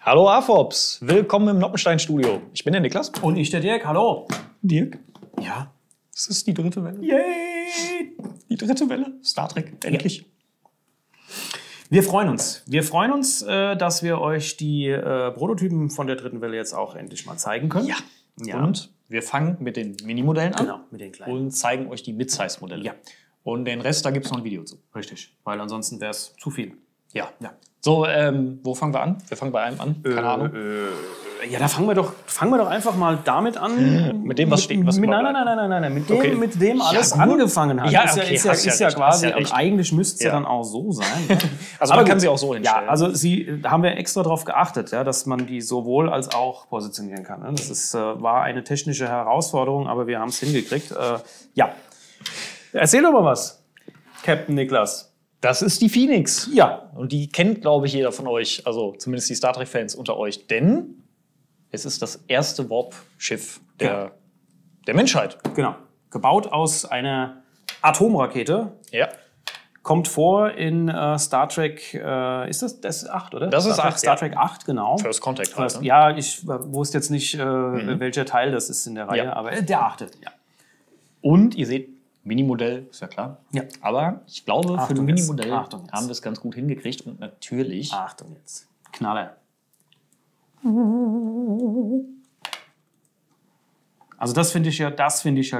Hallo AFOPs, willkommen im Noppenstein-Studio. Ich bin der Niklas. Und ich der Dirk, hallo. Dirk, Ja. es ist die dritte Welle. Yay! Die dritte Welle, Star Trek, endlich. Ja. Wir freuen uns. Wir freuen uns, dass wir euch die Prototypen von der dritten Welle jetzt auch endlich mal zeigen können. Ja. Und wir fangen mit den Minimodellen an. Genau, mit den kleinen. Und zeigen euch die Mid-Size-Modelle. Ja. Und den Rest, da gibt es noch ein Video zu. Richtig, weil ansonsten wäre es zu viel. Ja. Ja. So, wo fangen wir an? Wir fangen bei einem an. Keine Ahnung. Ja, da fangen wir doch einfach mal damit an. Mit dem, was steht. Was Nein. Mit dem alles angefangen hat. Ja, Ist okay, ist ja quasi, ja und eigentlich müsste es ja dann auch so sein. Ja. Also man kann sie auch so hinstellen. Ja, also da haben wir extra darauf geachtet, ja, dass man die sowohl als auch positionieren kann. Ne? Das ist, war eine technische Herausforderung, aber wir haben es hingekriegt. Ja. Erzähl doch mal was, Captain Niklas. Das ist die Phoenix. Ja. Und die kennt, glaube ich, jeder von euch, also zumindest die Star Trek-Fans unter euch, denn es ist das erste Warp-Schiff der Menschheit. Genau. Gebaut aus einer Atomrakete. Ja. Kommt vor in Star Trek, ist das 8, oder? Das ist 8, Star Trek 8, genau. First Contact halt, ne? Ja, ich wusste jetzt nicht, welcher Teil das ist in der Reihe, Ja. aber der 8. Ja. Und ihr seht, Minimodell, ist ja klar. Ja. Aber ich glaube, für Achtung ein jetzt. Minimodell Achtung jetzt. haben wir es ganz gut hingekriegt. Und natürlich, Achtung jetzt. Knaller. Also das finde ich ja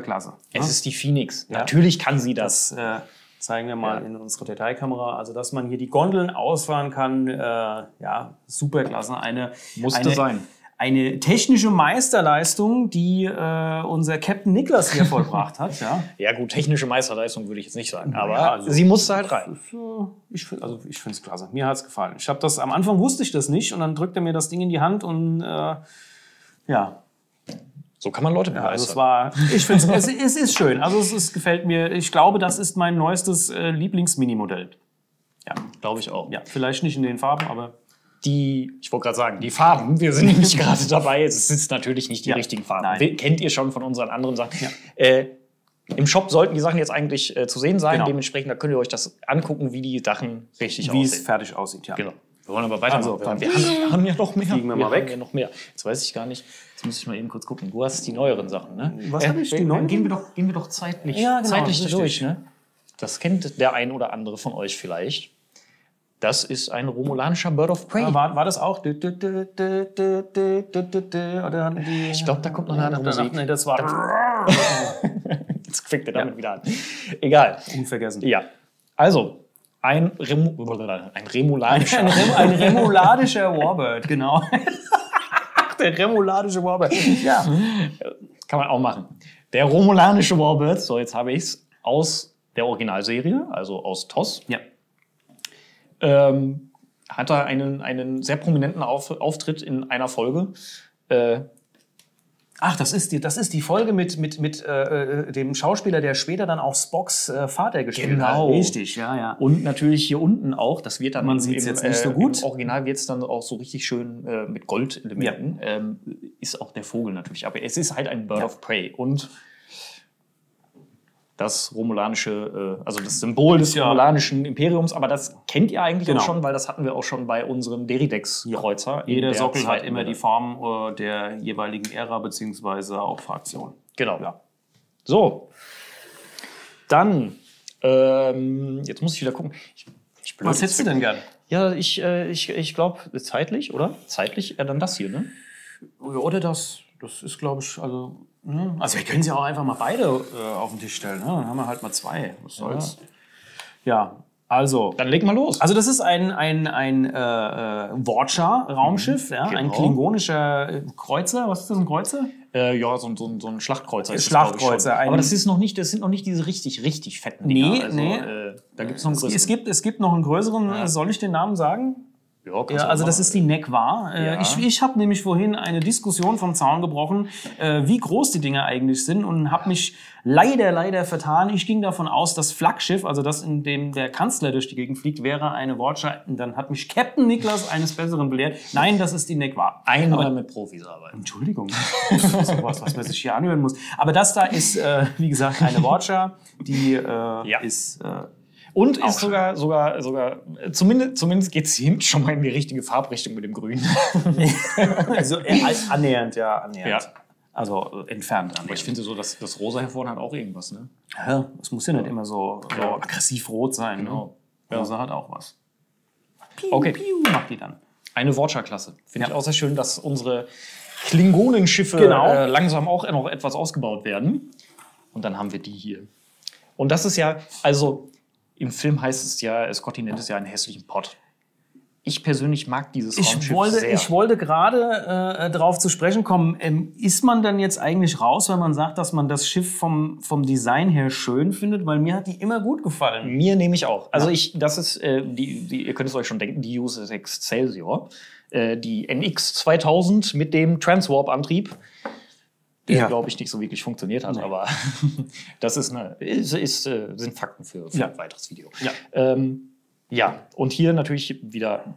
klasse. es ist die Phoenix. Ja. Natürlich kann sie das. Das zeigen wir mal in unsere Detailkamera. Also dass man hier die Gondeln ausfahren kann, ja, super klasse. Musste sein. Eine technische Meisterleistung, die unser Captain Niklas hier vollbracht hat. Ja. Ja gut, technische Meisterleistung würde ich jetzt nicht sagen. Aber Ja, also- sie musste halt rein. Ich finde es klasse. Mir hat es gefallen. Am Anfang wusste ich das nicht und dann drückt er mir das Ding in die Hand und ja. So kann man Leute Also begeistern. ich finde es ist schön. Also es gefällt mir. Ich glaube, das ist mein neuestes Lieblingsminimodell. Ja, Glaube ich auch. ja, vielleicht nicht in den Farben, aber Ich wollte gerade sagen, die Farben, wir sind nämlich gerade dabei, es sind natürlich nicht die Ja. richtigen Farben. Nein. Kennt ihr schon von unseren anderen Sachen. Ja. Im Shop sollten die Sachen jetzt eigentlich zu sehen sein, Genau. dementsprechend, da könnt ihr euch das angucken, wie die Sachen richtig wie es aussehen. fertig aussieht. Ja. Genau. Wir wollen aber weitermachen. Also, wir haben ja noch mehr. Fliegen wir mal weg. haben ja noch mehr. Jetzt weiß ich gar nicht, jetzt muss ich mal eben kurz gucken. Du hast die neueren Sachen, ne? Was hab ich, die neueren? Gehen wir doch zeitlich, Ja, genau, zeitlich richtig. durch, ne? Das kennt der ein oder andere von euch vielleicht. Das ist ein romulanischer Bird of Prey. War das auch? Oder hatten die, Ich glaube, da kommt noch eine andere Musik. Nee, das war Jetzt fängt er damit wieder an. Egal. unvergessen. Ja. Also, ein remulanischer. Ein remoladischer Warbird, genau. Der remoladische Warbird. Ja. Kann man auch machen. Der romulanische Warbird, so jetzt habe ich es, aus der Originalserie, also aus TOS, Ja. hat er einen sehr prominenten Auftritt in einer Folge. Ach, das ist die Folge mit dem Schauspieler, der später dann auch Spocks Vater gespielt Genau. hat. Richtig, ja, ja. Und natürlich hier unten auch, das wird dann Man sieht's jetzt nicht so gut. Im Original wird es dann auch so richtig schön mit Goldelementen. Ist auch der Vogel natürlich. Aber es ist halt ein Bird of Prey. Und das romulanische, also das Symbol des romulanischen Imperiums, aber das kennt ihr eigentlich auch schon, weil das hatten wir auch schon bei unserem Deridex-Kreuzer. Jeder Sockel hat immer die Form der jeweiligen Ära bzw. auch Fraktion. Genau. Ja. So. Dann, jetzt muss ich wieder gucken. Was hättest du denn gern? Ja, ich glaube, zeitlich, oder? Zeitlich dann das hier, ne? Oder das ist, glaube ich, also wir können sie auch einfach mal beide auf den Tisch stellen. Ne? Dann haben wir halt mal zwei. Was soll's? Ja, also. Dann leg mal los. Also das ist ein Vorcha-Raumschiff, ja? Genau. Ein klingonischer Kreuzer. Was ist das, ein Kreuzer? Ja, so ein Schlachtkreuzer. Ist Schlachtkreuzer, das, glaub ich, schon. Aber das sind noch nicht diese richtig fetten Dinger. Nee. Da gibt es noch einen größeren. Es gibt noch einen größeren. Soll ich den Namen sagen? Ja, Ja, also das ist die Nekwa. Ja. Ich habe nämlich vorhin eine Diskussion vom Zaun gebrochen, wie groß die Dinger eigentlich sind und habe mich leider vertan. Ich ging davon aus, das Flaggschiff, also das, in dem der Kanzler durch die Gegend fliegt, wäre eine Vorcha. Und dann hat mich Captain Niklas eines Besseren belehrt. Nein, das ist die Nekwa. Einmal mit Profis arbeiten. Entschuldigung, sowas, was man sich hier anhören muss. Aber das da ist, wie gesagt, eine Vorcha, die ist... Und ist sogar zumindest geht es hinten schon mal in die richtige Farbrichtung mit dem Grün. Also annähernd, ja. Also entfernt. Aber ich finde so, dass das Rosa hier vorne hat auch irgendwas, ne? Ja, es muss ja nicht immer so aggressiv rot sein. Genau. Ne? Rosa hat auch was. Piu, Okay. piu, macht die dann. Eine Wortscharklasse. Finde ich auch sehr schön, dass unsere Klingonenschiffe langsam auch noch etwas ausgebaut werden. Und dann haben wir die hier. Und das ist ja, also im Film heißt es ja, Scotty nennt es ja einen hässlichen Pott. Ich persönlich mag dieses Raumschiff sehr. Ich wollte gerade darauf zu sprechen kommen. Ist man dann jetzt eigentlich raus, wenn man sagt, dass man das Schiff vom Design her schön findet? Weil mir hat die immer gut gefallen. Mir nehme ich auch. Also das ist, ihr könnt es euch schon denken, die USS Excelsior. Die NX 2000 mit dem Transwarp-Antrieb. Der, glaube ich, nicht so wirklich funktioniert hat. Nee. Aber das ist sind Fakten für ein weiteres Video. Ja. Und hier natürlich wieder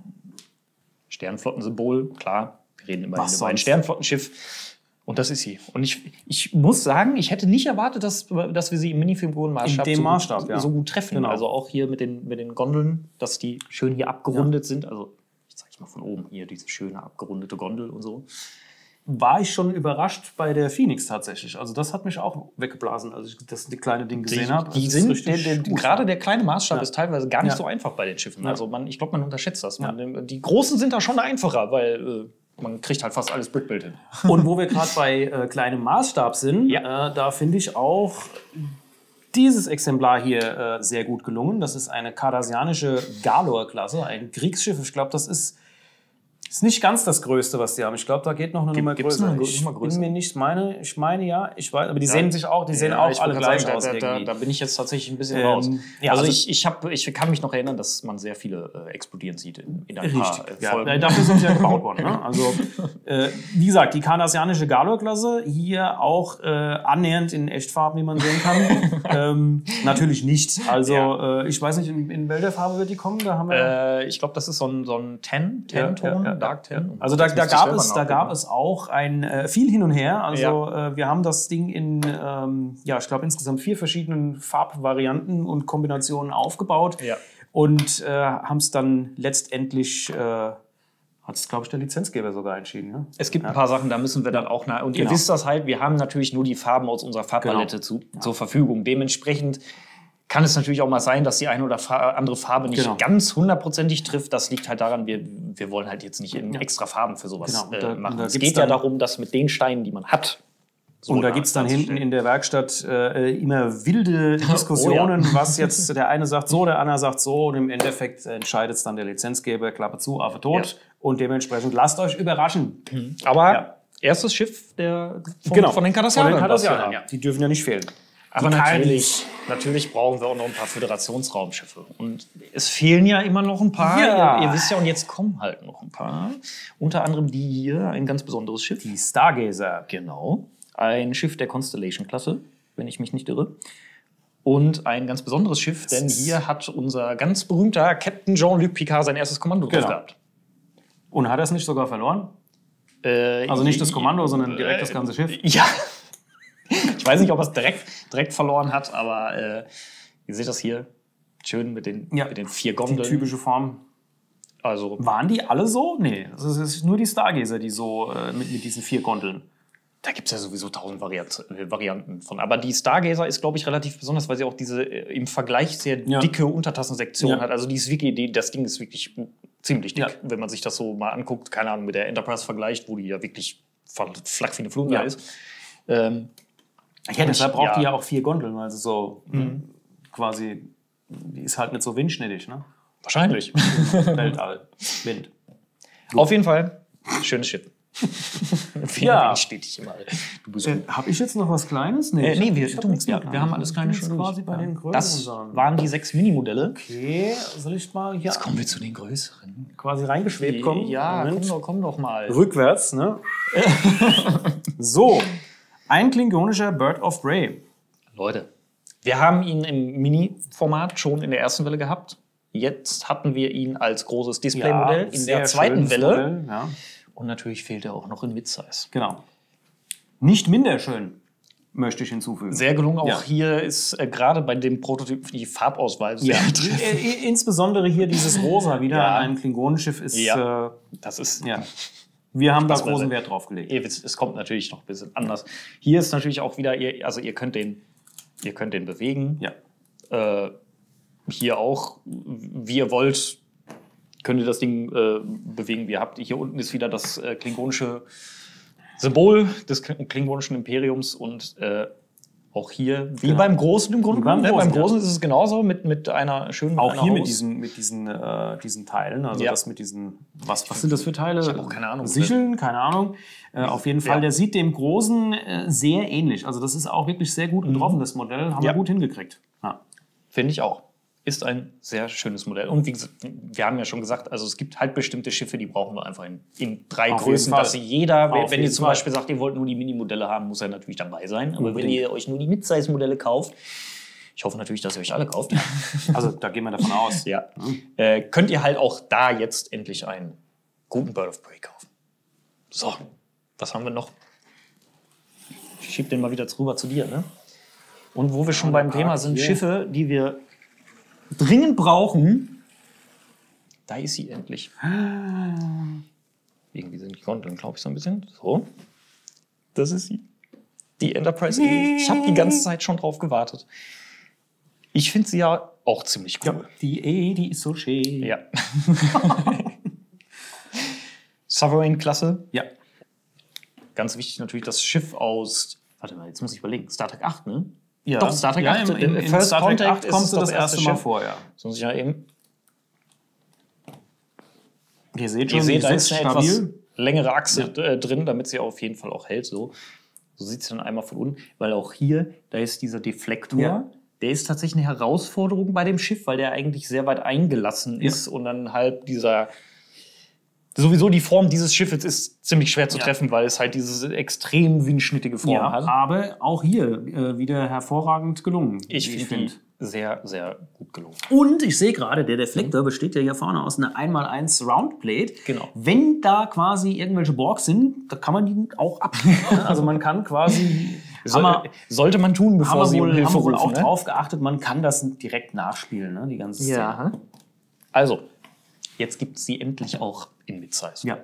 Sternenflottensymbol, klar. Wir reden immerhin über ein Sternenflottenschiff. Und das ist sie. Und ich muss sagen, ich hätte nicht erwartet, dass wir sie im Minifigurenmaßstab so gut treffen. Genau. Also auch hier mit den Gondeln, dass die schön hier abgerundet sind. Also ich zeige es mal von oben hier, diese schöne abgerundete Gondel und so. War ich schon überrascht bei der Phoenix tatsächlich. Also das hat mich auch weggeblasen, als ich das kleine Ding gesehen habe. Gerade der kleine Maßstab ist teilweise gar nicht so einfach bei den Schiffen. Ja. Also ich glaube, man unterschätzt das. Die Großen sind da schon einfacher, weil man kriegt halt fast alles Brickbuild hin. Und wo wir gerade bei kleinem Maßstab sind, da finde ich auch dieses Exemplar hier sehr gut gelungen. Das ist eine kardassianische Galor-Klasse, ein Kriegsschiff. Ich glaube, das ist nicht ganz das Größte, was die haben. Ich glaube, da geht noch eine Nummer größer. Ich bin mir nicht ich meine ja, ich weiß, aber die sehen auch alle gleich aus. Da bin ich jetzt tatsächlich ein bisschen raus. Ja, also ich kann mich noch erinnern, dass man sehr viele explodieren sieht in ein paar Folgen. Dafür sind sie ja gebaut worden. Ne? Also, wie gesagt, die kardassianische Galor-Klasse, hier auch annähernd in Echtfarben, wie man sehen kann. Natürlich nicht. Also, ich weiß nicht, in welcher Farbe wird die kommen? Da haben wir ich glaube, das ist so ein Tan-Ton. Dark Tan. Also da gab es auch ein viel hin und her. Also wir haben das Ding in, ich glaube insgesamt 4 verschiedenen Farbvarianten und Kombinationen aufgebaut und haben es dann letztendlich, hat es glaube ich der Lizenzgeber sogar entschieden. Ne? Es gibt ein paar Sachen, da müssen wir dann auch und ihr wisst das halt, wir haben natürlich nur die Farben aus unserer Farbpalette zur Verfügung. Dementsprechend kann es natürlich auch mal sein, dass die eine oder andere Farbe nicht ganz hundertprozentig trifft. Das liegt halt daran, wir wollen halt jetzt nicht extra Farben für sowas machen. Es geht ja darum, dass mit den Steinen, die man hat. Und da gibt es dann hinten in der Werkstatt immer wilde Diskussionen, was jetzt der eine sagt so, der andere sagt so. Und im Endeffekt entscheidet es dann der Lizenzgeber, Klappe zu, Affe tot. Ja. Und dementsprechend lasst euch überraschen. Aber erstes Schiff von den Kardassianern. Die dürfen ja nicht fehlen. Aber natürlich brauchen wir auch noch ein paar Föderationsraumschiffe. Und es fehlen ja immer noch ein paar. Ja. Ihr wisst ja, und jetzt kommen halt noch ein paar. Unter anderem die hier, ein ganz besonderes Schiff. Die Stargazer. Genau. Ein Schiff der Constellation-Klasse, wenn ich mich nicht irre. Und ein ganz besonderes Schiff, denn hier hat unser ganz berühmter Captain Jean-Luc Picard sein erstes Kommando drauf gehabt. Und hat er es nicht sogar verloren? Also nicht das Kommando, sondern direkt das ganze Schiff? Ja. Ich weiß nicht, ob er es direkt verloren hat, aber ihr seht das hier schön mit den 4 Gondeln. Die typische Form. Also, waren die alle so? Nee, es ist nur die Stargazer, die so mit diesen 4 Gondeln. Da gibt es ja sowieso 1000 Varianten von. Aber die Stargazer ist, glaube ich, relativ besonders, weil sie auch diese im Vergleich sehr dicke Untertassensektion hat. Also die ist wirklich, das Ding ist wirklich ziemlich dick, wenn man sich das so mal anguckt. Keine Ahnung, mit der Enterprise vergleicht, wo die ja wirklich flach wie eine Flunder ist. Deshalb braucht die ja auch 4 Gondeln, also so quasi, die ist halt nicht so windschnittig, ne? Wahrscheinlich. Weltall, Wind. Gut. Auf jeden Fall, schönes Schiff. Wind stetig immer. Habe ich jetzt noch was Kleines? Nee, wir haben alles Kleine schon quasi bei den größeren. Das waren die 6 Minimodelle. Okay, soll ich mal hier... Jetzt kommen wir zu den größeren. Quasi reingeschwebt kommen. Ja, komm doch mal. Rückwärts, ne? So. Ein klingonischer Bird of Prey. Leute, wir haben ihn im Mini-Format schon in der ersten Welle gehabt. Jetzt hatten wir ihn als großes Displaymodell in der zweiten Welle. Modell, Und natürlich fehlt er auch noch in Mid-Size. Genau. Nicht minder schön. möchte ich hinzufügen. Sehr gelungen. Auch hier ist gerade bei dem Prototyp die Farbauswahl sehr Insbesondere hier dieses Rosa wieder an einem Klingonenschiff ist... das ist... Ja. Wir haben da großen Wert drauf gelegt. Es kommt natürlich noch ein bisschen anders. Hier ist natürlich auch wieder... ihr könnt den bewegen. Ja. Hier auch, wie ihr wollt, könnt ihr das Ding bewegen, wie ihr habt. Hier unten ist wieder das klingonische Symbol des klingonischen Imperiums und auch hier, wie beim Großen im Grunde genommen. Beim Großen ist es genauso mit einer schönen... Auch hier mit diesen Teilen, also das mit diesen... Was sind das für Teile? Ich habe auch keine Ahnung. Sicheln, keine Ahnung. Auf jeden Fall, der sieht dem Großen sehr ähnlich. Also das ist auch wirklich sehr gut getroffen, das Modell. Haben wir gut hingekriegt. Ja. Finde ich auch. Ist ein sehr schönes Modell. Und wie gesagt, wir haben ja schon gesagt, also es gibt halt bestimmte Schiffe, die brauchen wir einfach in 3 Größen, dass sie jeder, wenn ihr zum Beispiel sagt, ihr wollt nur die Mini-Modelle haben, muss er natürlich dabei sein. Aber wenn ihr euch nur die Mid-Size-Modelle kauft, ich hoffe natürlich, dass ihr euch alle kauft. Also da gehen wir davon aus. Ja. Könnt ihr halt auch da jetzt endlich einen guten Bird of Prey kaufen. So, was haben wir noch? Ich schieb den mal wieder rüber zu dir, ne? Und wo wir schon beim Thema sind, Schiffe, die wir dringend brauchen, da ist sie endlich. Irgendwie sind die Gondeln, glaube ich, so ein bisschen. So, das ist sie. Die Enterprise E. Ich habe die ganze Zeit schon drauf gewartet. Ich finde sie ja auch ziemlich cool. Ja, die E, die ist so schön. Ja. Sovereign-Klasse. Ja. Ganz wichtig natürlich das Schiff aus, warte mal, jetzt muss ich überlegen, Star Trek 8, ne? Ja. Doch, Star Trek 8. In First Star Trek 8 Contact kommst du das erste Mal vor, ja. So muss ich ja eben. Ihr seht schon, da ist eine etwas längere Achse drin, damit sie auf jeden Fall auch hält. So sieht sie dann einmal von unten. Weil auch hier, da ist dieser Deflektor. Ja. Der ist tatsächlich eine Herausforderung bei dem Schiff, weil der eigentlich sehr weit eingelassen ist. Und dann halt sowieso die Form dieses Schiffes ist ziemlich schwer zu treffen, weil es halt diese extrem windschnittige Form hat. Aber auch hier wieder hervorragend gelungen. Ich finde sehr, sehr gut gelungen. Und ich sehe gerade, der Deflektor besteht ja hier vorne aus einer 1x1 Roundplate. Genau. Wenn da quasi irgendwelche Borgs sind, da kann man die auch abschneiden. Also man kann quasi... Sollte man tun, bevor sie um Hilfe rufen. Haben wir wohl auch drauf geachtet, man kann das direkt nachspielen, ne? Die ganze Szene. Ja. Also, jetzt gibt es sie endlich auch in Mid-Size. Ja.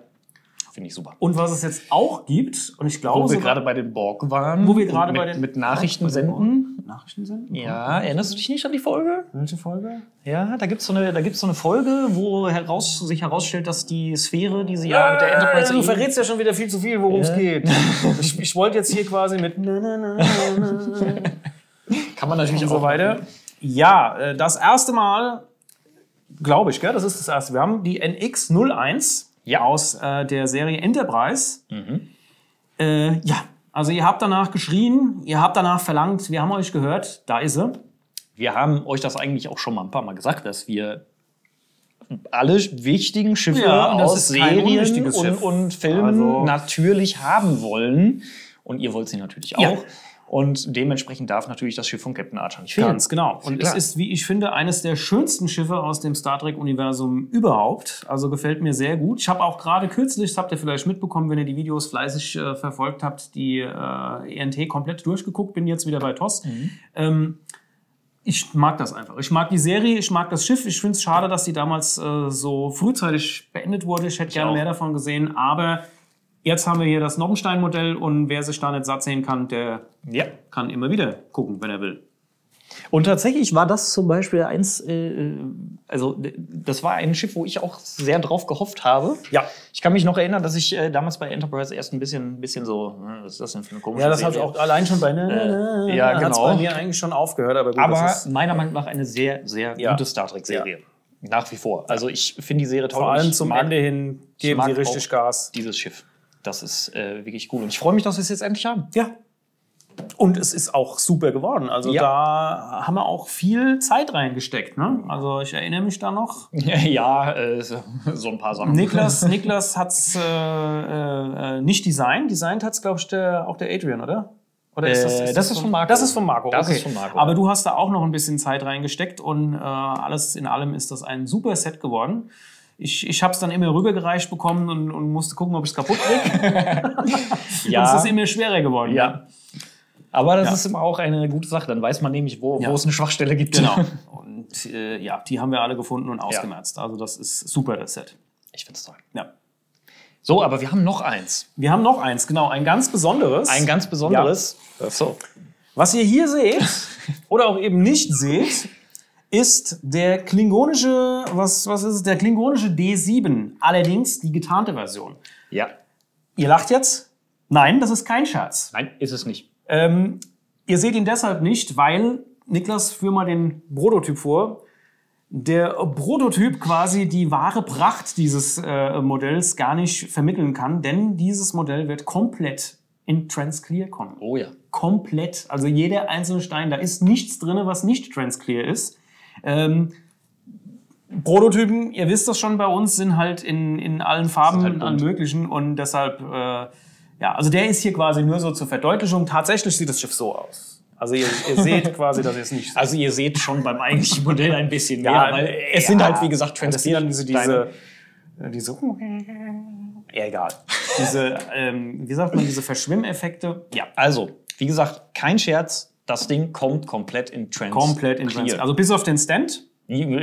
Finde ich super. Und was es jetzt auch gibt, und ich glaube... Wo wir gerade bei den Borg waren. Wo wir gerade bei den... Mit Nachrichten senden. Nachrichten senden? Ja, erinnerst du dich nicht an die Folge? Welche Folge? Ja, da gibt's so eine Folge, wo sich herausstellt, dass die Sphäre, die sie ja mit der Enterprise... Du verrätst ja schon wieder viel zu viel, worum es geht. Ich wollte jetzt hier quasi mit... Kann man natürlich und so weiter. Ja, das erste Mal, glaube ich, gell? Das ist das erste. Wir haben die NX-01 aus der Serie Enterprise. Also ihr habt danach geschrien, ihr habt danach verlangt, wir haben euch gehört, da ist sie. Wir haben euch das eigentlich auch schon mal ein paar Mal gesagt, dass wir alle wichtigen Schiffe aus Serien und Filmen natürlich haben wollen. Und ihr wollt sie natürlich auch. Ja. Und dementsprechend darf natürlich das Schiff von Captain Archer nicht fehlen. Ganz genau. Und es ist, wie ich finde, eines der schönsten Schiffe aus dem Star Trek-Universum überhaupt. Also gefällt mir sehr gut. Ich habe auch gerade kürzlich, das habt ihr vielleicht mitbekommen, wenn ihr die Videos fleißig verfolgt habt, die ENT komplett durchgeguckt. Bin jetzt wieder bei TOS. Ich mag das einfach. Ich mag die Serie, ich mag das Schiff. Ich finde es schade, dass die damals so frühzeitig beendet wurde. Ich hätte gerne mehr davon gesehen. Aber jetzt haben wir hier das Noppenstein-Modell und wer sich da nicht satt sehen kann, der kann immer wieder gucken, wenn er will. Und tatsächlich war das zum Beispiel eins, also das war ein Schiff, wo ich auch sehr drauf gehofft habe. Ja. Ich kann mich noch erinnern, dass ich damals bei Enterprise erst ein bisschen so, was ist das denn für eine komische Ja, das Serie? habe ich auch allein schon bei ja, genau. Hat's bei mir eigentlich schon aufgehört. Aber, gut, aber meiner Meinung nach eine sehr, sehr gute Star Trek-Serie. Ja. Nach wie vor. Also ich finde die Serie toll. Vor allem zum Ende hin geben sie richtig Gas. Dieses Schiff. Das ist wirklich cool. Und ich freue mich, dass wir es jetzt endlich haben. Ja. Und es ist auch super geworden. Also da haben wir auch viel Zeit reingesteckt. Ne? Also ich erinnere mich da noch. Ja, so ein paar Sachen. Niklas hat es nicht designt. Designt hat es, glaube ich, auch der Adrian, oder? Oder das ist von Marco. Das ist von Marco. Das okay. ist von Marco. Aber du hast da auch noch ein bisschen Zeit reingesteckt und alles in allem ist das ein super Set geworden. Ich habe es dann immer rübergereicht bekommen und musste gucken, ob ich es kaputt kriege. Ja. Und es ist immer schwerer geworden. Ja. Aber das ist immer auch eine gute Sache. Dann weiß man nämlich, wo es eine Schwachstelle gibt. Genau. Und die haben wir alle gefunden und ausgemerzt. Also das ist super, das Set. Ich finde es toll. Ja. So, aber wir haben noch eins. Wir haben noch eins, genau. Ein ganz besonderes. Ein ganz besonderes. Ja. So. Was ihr hier seht oder auch eben nicht seht, ist der klingonische, was ist es? Der klingonische D7. Allerdings die getarnte Version. Ja. Ihr lacht jetzt? Nein, das ist kein Scherz. Nein, ist es nicht. Ihr seht ihn deshalb nicht, weil, Niklas, führ mal den Prototyp vor. Der Prototyp quasi die wahre Pracht dieses Modells gar nicht vermitteln kann, denn dieses Modell wird komplett in Transclear kommen. Oh ja. Komplett. Also jeder einzelne Stein, da ist nichts drin, was nicht Transclear ist. Prototypen, ihr wisst das schon bei uns, sind halt in allen Farben, in allen möglichen und deshalb, also der ist hier quasi nur so zur Verdeutlichung. Tatsächlich sieht das Schiff so aus. Also ihr seht quasi, dass ihr es nicht seht. Also ihr seht schon beim eigentlichen Modell ein bisschen mehr, weil es sind halt, wie gesagt, Transclear. Das sind dann diese egal. Wie sagt man, diese Verschwimmeffekte. Ja, also, wie gesagt, kein Scherz, das Ding kommt komplett in Transclear. Also bis auf den Stand.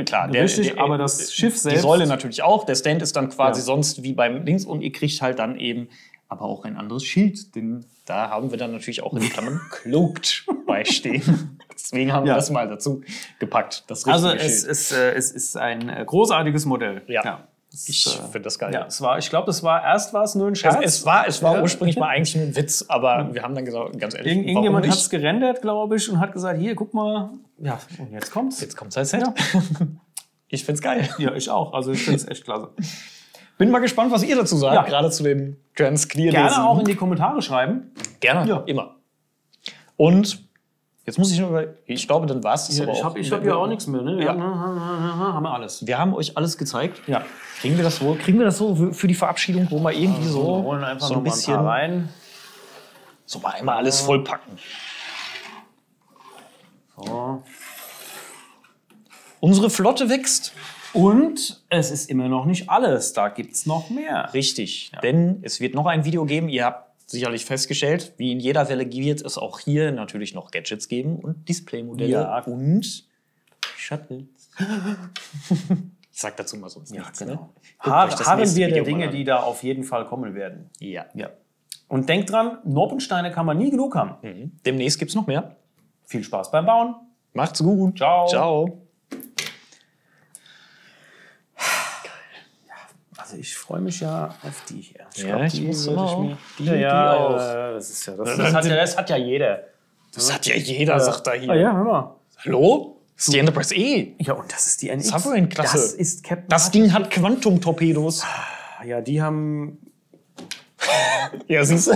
Klar, aber das Schiff selbst. Die Säule natürlich auch. Der Stand ist dann quasi sonst wie beim Dings und ihr kriegt halt dann eben aber auch ein anderes Schild, denn da haben wir dann natürlich auch in Klammern Cloaked beistehen. Deswegen haben wir das mal dazu gepackt. Das also es ist ein großartiges Modell. Ja. Ich finde das geil. Ja, ich glaube, es war nur ein Scherz. Es war ursprünglich mal eigentlich nur ein Witz, aber wir haben dann gesagt, ganz ehrlich, irgendjemand hat es gerendert, glaube ich, und hat gesagt, hier, guck mal. Ja, und jetzt kommt's. Jetzt kommt's als Set. Ja. Ich find's geil. Ja, ich auch. Also ich finde es echt klasse. Bin mal gespannt, was ihr dazu sagt, gerade zu den Transclear. Gerne auch in die Kommentare schreiben. Gerne, immer. Und jetzt muss ich nur ich glaube, dann war es das aber auch. Ich hab ja auch nichts mehr. Ne? Haben wir alles. Wir haben euch alles gezeigt. Ja. Kriegen wir das so für die Verabschiedung, wo wir irgendwie wir holen einfach so ein bisschen ein paar rein. So mal einmal alles vollpacken. So. Unsere Flotte wächst. Und es ist immer noch nicht alles. Da gibt's noch mehr. Richtig. Ja. Denn es wird noch ein Video geben. Ihr habt sicherlich festgestellt, wie in jeder Welle wird es auch hier natürlich noch Gadgets geben und Displaymodelle und Shuttles. Ich sag dazu mal sonst nichts. Genau. Harren wir der Dinge, die da auf jeden Fall kommen werden. Ja. Und denkt dran, Noppensteine kann man nie genug haben. Demnächst gibt's noch mehr. Viel Spaß beim Bauen. Macht's gut. Ciao. Ciao. Also ich freue mich ja auf die hier. Ich muss auch. Die auch. Das hat ja jeder. Das hat ja jeder, sagt er hier. Ja, hör mal. Hallo? Das ist die Enterprise E. Ja, und das ist die NX. Sovereign-Klasse. Das ist Captain. Das Ding hat Quantum-Torpedos. Ja, die haben... Ja, siehst du?